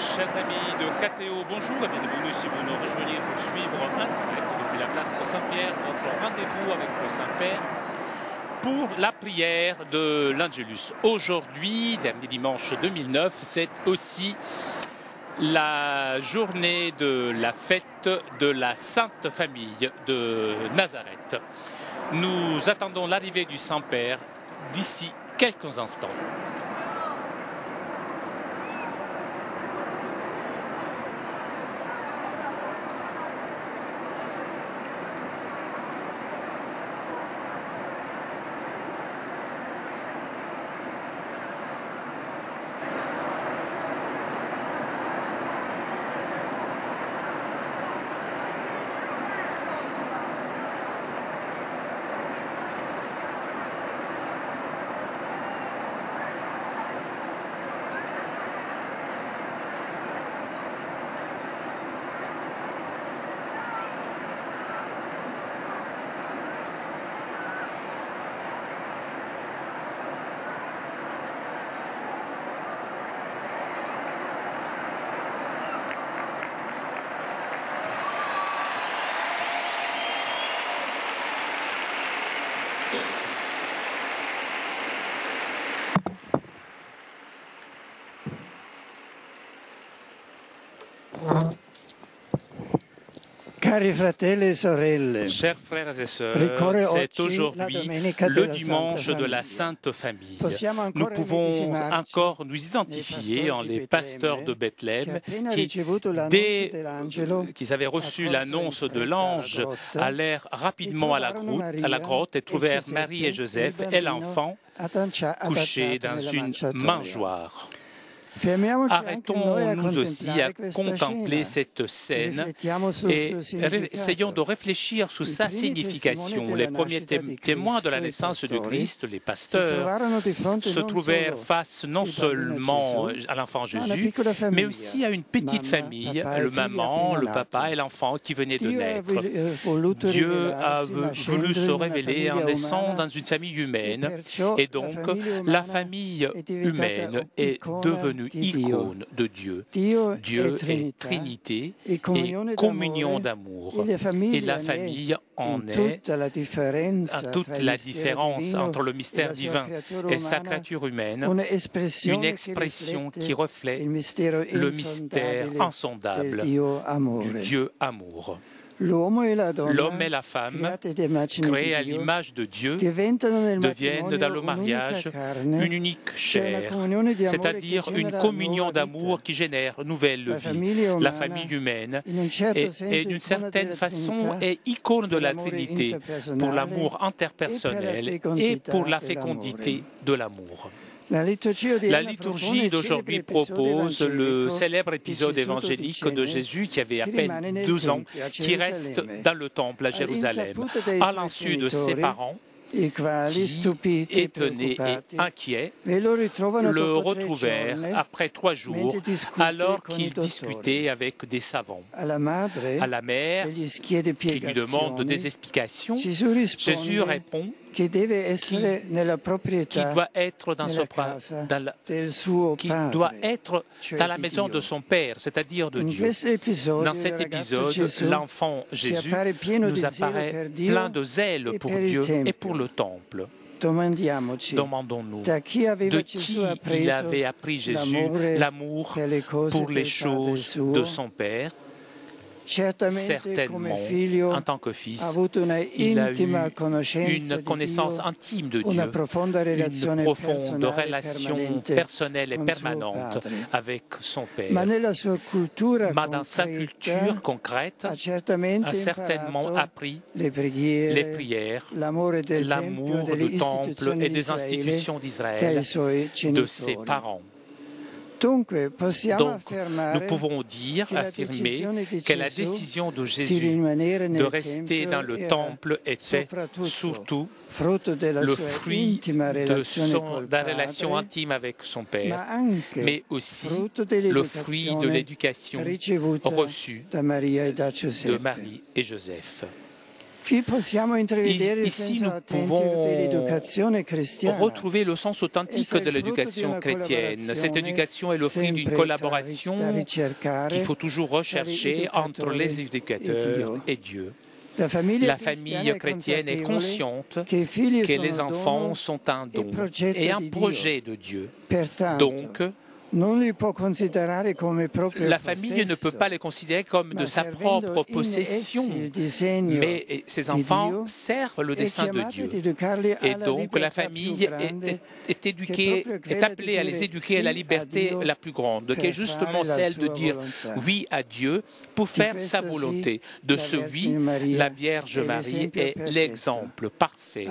Chers amis de KTO, bonjour et bienvenue si vous nous rejoignez pour suivre en direct depuis la place Saint-Pierre, notre rendez-vous avec le Saint-Père pour la prière de l'Angelus. Aujourd'hui, dernier dimanche 2009, c'est aussi la journée de la fête de la Sainte Famille de Nazareth. Nous attendons l'arrivée du Saint-Père d'ici quelques instants. Chers frères et sœurs, c'est aujourd'hui le dimanche de la Sainte Famille. Nous pouvons encore nous identifier en les pasteurs de Bethléem qui, dès qu'ils avaient reçu l'annonce de l'ange, allèrent rapidement à la grotte et trouvèrent Marie et Joseph et l'enfant couchés dans une mangeoire. Arrêtons-nous aussi à contempler cette scène et essayons de réfléchir sur sa signification. Les premiers témoins de la naissance de Christ, les pasteurs, se trouvèrent face non seulement à l'enfant Jésus, mais aussi à une petite famille, le maman, le papa et l'enfant qui venaient de naître. Dieu a voulu se révéler en naissant dans une famille humaine et donc la famille humaine est devenue icône de Dieu. Dieu est Trinité et communion d'amour. Et la famille en est à toute la différence entre le mystère divin et sa créature humaine, une expression qui reflète le mystère insondable du Dieu amour. L'homme et la femme, créés à l'image de Dieu, deviennent dans le mariage une unique chair, c'est-à-dire une communion d'amour qui génère nouvelle vie. La famille humaine est d'une certaine façon est icône de la Trinité pour l'amour interpersonnel et pour la fécondité de l'amour. La liturgie d'aujourd'hui propose le célèbre épisode évangélique de Jésus qui avait à peine 12 ans, qui reste dans le temple à Jérusalem, à l'insu de ses parents, qui, étonnés et inquiets, le retrouvèrent après 3 jours, alors qu'il discutait avec des savants. À la mère, qui lui demande des explications, Jésus répond qui doit être dans la maison de son Père, c'est-à-dire de Dieu. Dans cet épisode, l'enfant Jésus nous apparaît plein de zèle pour Dieu et pour le temple. Demandons-nous de qui il avait appris Jésus l'amour pour les choses de son Père. Certainement, en tant que fils, il a eu une connaissance intime de Dieu, une profonde relation personnelle et permanente avec son Père. Mais dans sa culture concrète, a certainement appris les prières, l'amour du temple et des institutions d'Israël, de ses parents. Donc, nous pouvons affirmer que la décision de Jésus de rester dans le temple était surtout le fruit de la relation intime avec son Père, mais aussi le fruit de l'éducation reçue de Marie et Joseph. Ici, nous pouvons retrouver le sens authentique de l'éducation chrétienne. Cette éducation est le fruit d'une collaboration qu'il faut toujours rechercher entre les éducateurs et Dieu. La famille chrétienne est consciente que les enfants sont un don et un projet de Dieu. Donc, la famille ne peut pas les considérer comme de sa propre possession, mais ces enfants servent le dessein de Dieu. Et donc la famille est appelée à les éduquer à la liberté la plus grande, qui est justement celle de dire oui à Dieu pour faire sa volonté. De ce oui, la Vierge Marie est l'exemple parfait.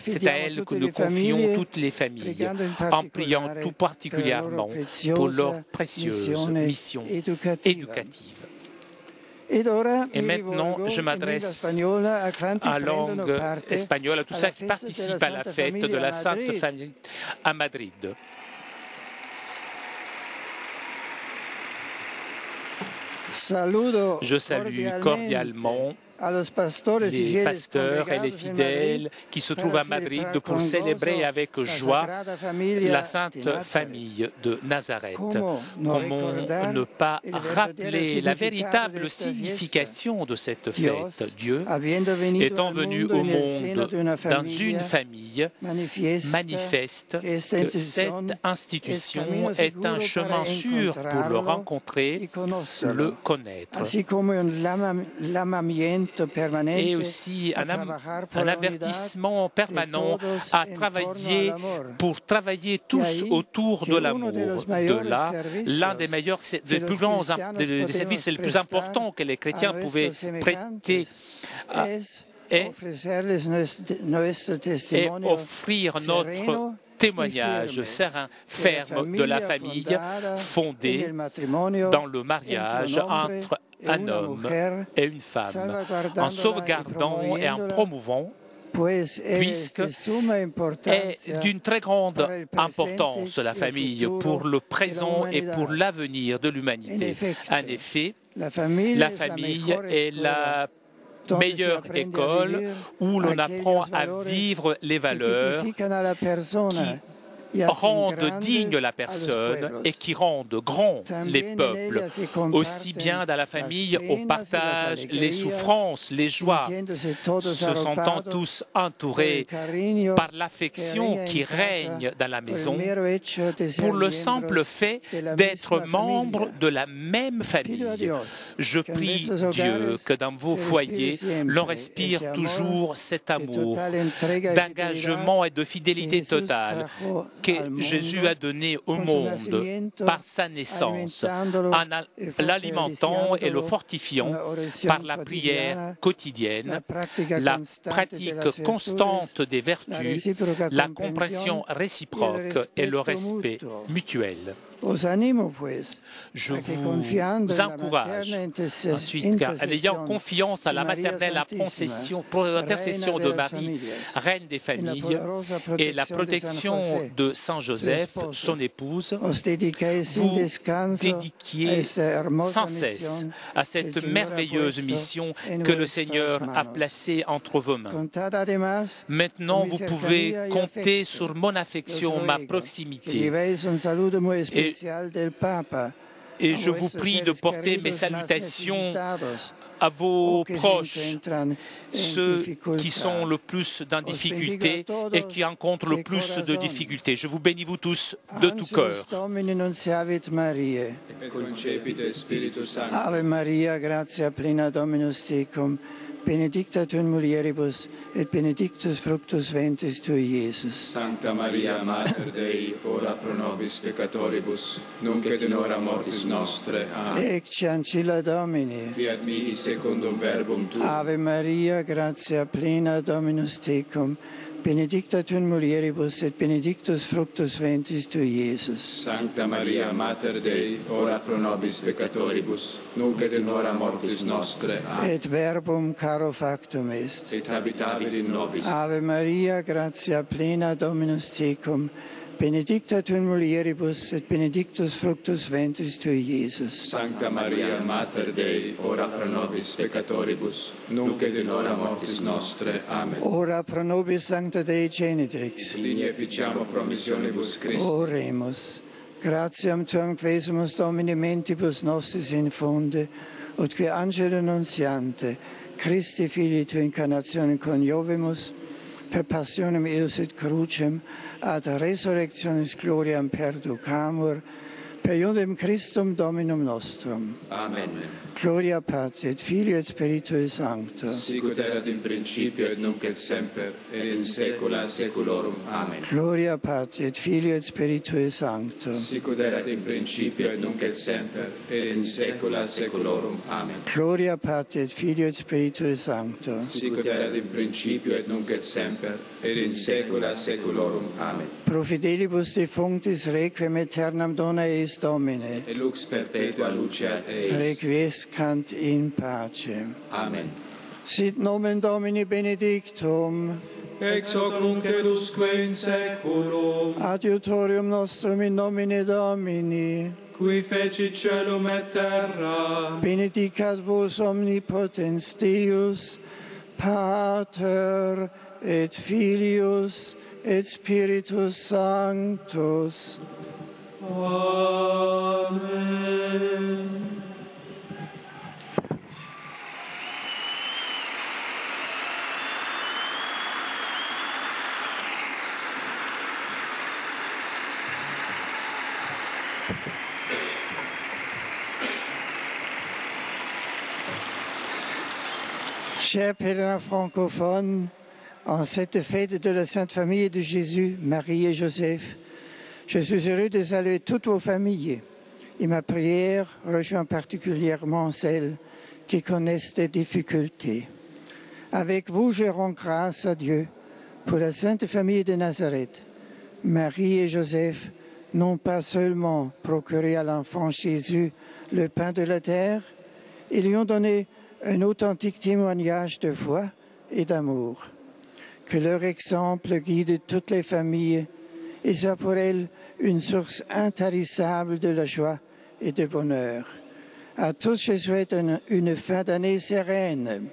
C'est à elle que nous confions toutes les familles, en priant tout particulièrement pour leur précieuse mission éducative. Et maintenant, je m'adresse à langue espagnole, à tous ceux qui participent à la fête de la Sainte Famille à Madrid. Je salue cordialement les pasteurs et les fidèles qui se trouvent à Madrid pour célébrer avec joie la Sainte Famille de Nazareth. Comment ne pas rappeler la véritable signification de cette fête? Dieu, étant venu au monde dans une famille, manifeste que cette institution est un chemin sûr pour le rencontrer, le connaître. Et aussi un avertissement permanent à travailler pour travailler tous autour de l'amour. De là, l'un des meilleurs, des plus grands des services les plus importants que les chrétiens pouvaient prêter et offrir notre témoignage serein, ferme de la famille fondée dans le mariage entre un homme et une femme, en sauvegardant et en promouvant, puisque est d'une très grande importance la famille pour le présent et pour l'avenir de l'humanité. En effet, la famille est la meilleure école où l'on apprend à vivre les valeurs qui rendent digne la personne et qui rendent grand les peuples, aussi bien dans la famille, au partage, les souffrances, les joies, se sentant tous entourés par l'affection qui règne dans la maison, pour le simple fait d'être membre de la même famille. Je prie Dieu que dans vos foyers, l'on respire toujours cet amour d'engagement et de fidélité totale que Jésus a donné au monde par sa naissance, en l'alimentant et le fortifiant par la prière quotidienne, la pratique constante des vertus, la compréhension réciproque et le respect mutuel. Je vous encourage ensuite, en ayant confiance à la maternelle intercession de Marie, Reine des familles, et la protection de Saint Joseph, son épouse, vous dédiquiez sans cesse à cette merveilleuse mission que le Seigneur a placée entre vos mains. Maintenant, vous pouvez compter sur mon affection, ma proximité. Et je vous prie de porter mes salutations à vos proches, ceux qui sont le plus dans difficulté et qui rencontrent le plus de difficultés. Je vous bénis vous tous de tout cœur. Ave Maria, gratia plena Dominus tecum, benedicta tu in mulieribus, et benedictus fructus ventris tui, Iesus. Sancta Maria, Mater Dei, ora pro nobis peccatoribus, nunc et in hora mortis nostre. Amen. Ecce ancilla Domini. Fiat mihi secundum verbum tuum. Ave Maria, gratia plena Dominus tecum, benedicta tu in mulieribus, et benedictus fructus ventris tui, Iesus. Sancta Maria, Mater Dei, ora pro nobis peccatoribus, nunc et in hora mortis nostre. Amen. Et verbum caro factum est. Et habitavit in nobis. Ave Maria, gratia plena Dominus tecum, benedicta tu in mulieribus, et benedictus fructus ventris tui, Iesus. Sancta Maria, Mater Dei, ora pro nobis peccatoribus, nunc et in hora mortis nostre. Amen. Ora pro nobis Sancta Dei Genitrix. Linie ficiamo promissionibus Christi. Oremus. Gratiam tuam quesumus Domini mentibus nostris infunde, ut que angelo nuntiante, Christi Filii tu incarnationem coniovimus, per passionem eius et crucem, ad resurrectionis gloriam perducamur, per iundem Christum Dominum nostrum. Amen. Gloria Patri et Filii et Spiritui Sancto. Sicut erat in principio et nunc et semper, et in saecula saeculorum. Amen. Gloria Patri et Filii et Spiritui Sancto. Sicut erat in principio et nunc et semper, et in saecula saeculorum. Amen. Gloria Patri et Filii et Spiritui Sancto. Sicut erat in principio et nunc et semper, et in saecula saeculorum. Amen. Pro fidelibus defunctis requiem aeternam dona eis Domine. Et lux perpetua luceat eis. Requiescant in pace. Amen. Sit nomen Domini benedictum. Ex hoc nunc et usque in saeculum. Adiutorium nostrum in nomine Domini. Qui fecit caelum et terra. Benedicat vos omnipotens Deus, Pater et Filius et Spiritus Sanctus. Amen. Chers pèlerins francophones, en cette fête de la Sainte Famille de Jésus, Marie et Joseph, je suis heureux de saluer toutes vos familles et ma prière rejoint particulièrement celles qui connaissent des difficultés. Avec vous, je rends grâce à Dieu pour la Sainte Famille de Nazareth. Marie et Joseph n'ont pas seulement procuré à l'enfant Jésus le pain de la terre, ils lui ont donné un authentique témoignage de foi et d'amour. Que leur exemple guide toutes les familles et soit pour elles une source intarissable de la joie et de bonheur. À tous, je souhaite une fin d'année sereine.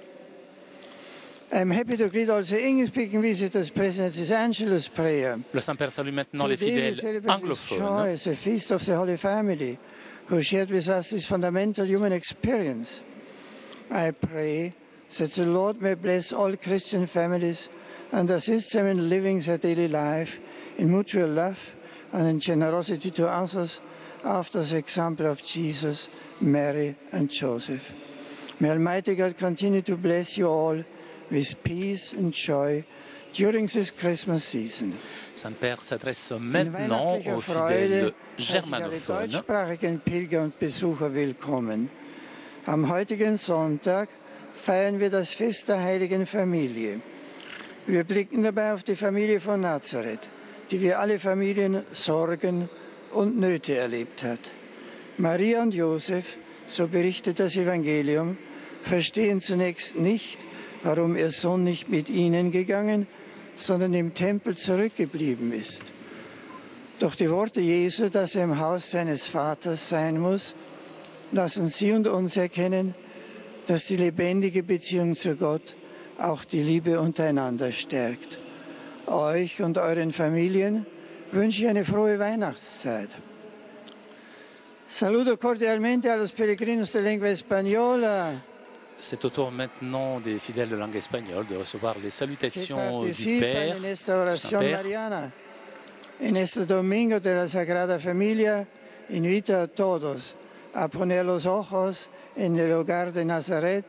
I'm happy to greet also English-speaking visitors present at this Angelus prayer. Le Saint-Père salue maintenant les fidèles anglophones. It's a feast of the Holy Family, who shared with us this fundamental human experience. I pray that the Lord may bless all Christian families and assist them in living their daily life in mutual love and in generosity to others after the example of Jesus, Mary and Joseph. May Almighty God continue to bless you all with peace and joy during this Christmas season. Saint-Père s'adresse maintenant aux fidèles germanophones. Deutschsprachigen Pilger und Besucher willkommen. Am heutigen Sonntag feiern wir das Fest der Heiligen Familie. Wir blicken dabei auf die Familie von Nazareth, die wie alle Familien Sorgen und Nöte erlebt hat. Maria und Josef, so berichtet das Evangelium, verstehen zunächst nicht, warum ihr Sohn nicht mit ihnen gegangen, sondern im Tempel zurückgeblieben ist. Doch die Worte Jesu, dass er im Haus seines Vaters sein muss, lassen Sie und uns erkennen, dass die lebendige Beziehung zu Gott auch die Liebe untereinander stärkt. Euch und euren Familien wünsche ich eine frohe Weihnachtszeit. Saludo cordialmente a los peregrinos de lengua española. C'est au tour maintenant des fidèles de langue espagnole de recevoir les salutations du Père, du Saint-Père. En este domingo de la Sagrada Familia, invito a todos a poner los ojos en el hogar de Nazaret,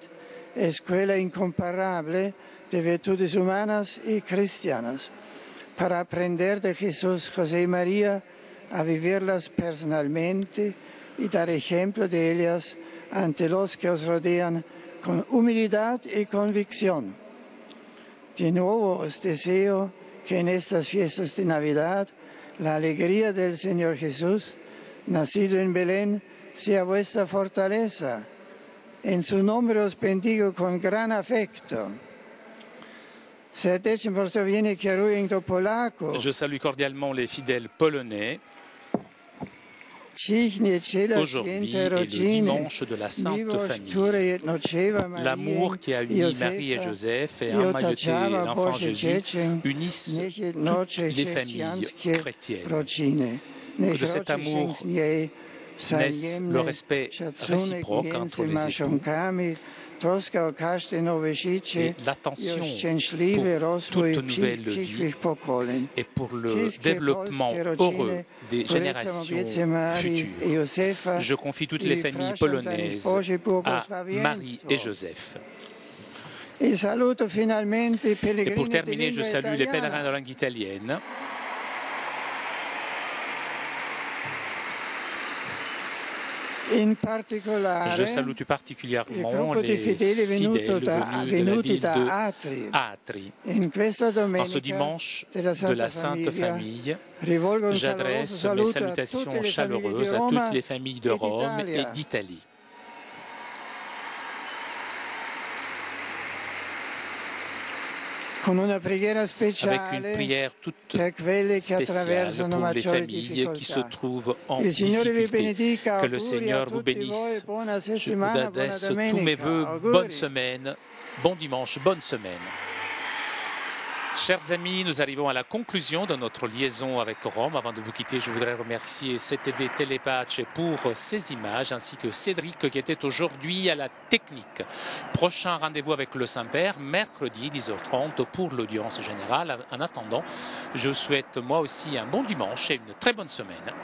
escuela incomparable de virtudes humanas y cristianas, para aprender de Jesús, José y María, a vivirlas personalmente y dar ejemplo de ellas ante los que os rodean con humildad y convicción. De nuevo os deseo que en estas fiestas de Navidad la alegría del Señor Jesús, nacido en Belén, sea vuestra fortaleza. En su nombre os bendigo con gran afecto. Je salue cordialement les fidèles polonais. Aujourd'hui est le dimanche de la Sainte Famille. L'amour qui a uni Marie et Joseph et emmailloté l'enfant Jésus unissent toutes les familles chrétiennes. Que de cet amour naisse le respect réciproque entre les époux et l'attention pour toute nouvelle vie et pour le développement heureux des générations futures. Je confie toutes les familles polonaises à Marie et Joseph. Et pour terminer, je salue les pèlerins de langue italienne. Je salue tout particulièrement les fidèles venus de la ville de Atri. En ce dimanche de la Sainte Famille, j'adresse mes salutations chaleureuses à toutes les familles de Rome et d'Italie. Avec une prière toute spéciale pour les familles qui se trouvent en difficulté. Que le Seigneur vous bénisse. Je vous adresse tous mes vœux. Bonne semaine, bon dimanche, bonne semaine. Chers amis, nous arrivons à la conclusion de notre liaison avec Rome. Avant de vous quitter, je voudrais remercier CTV Telepace pour ces images, ainsi que Cédric qui était aujourd'hui à la technique. Prochain rendez-vous avec le Saint-Père, mercredi 10h30 pour l'audience générale. En attendant, je vous souhaite moi aussi un bon dimanche et une très bonne semaine.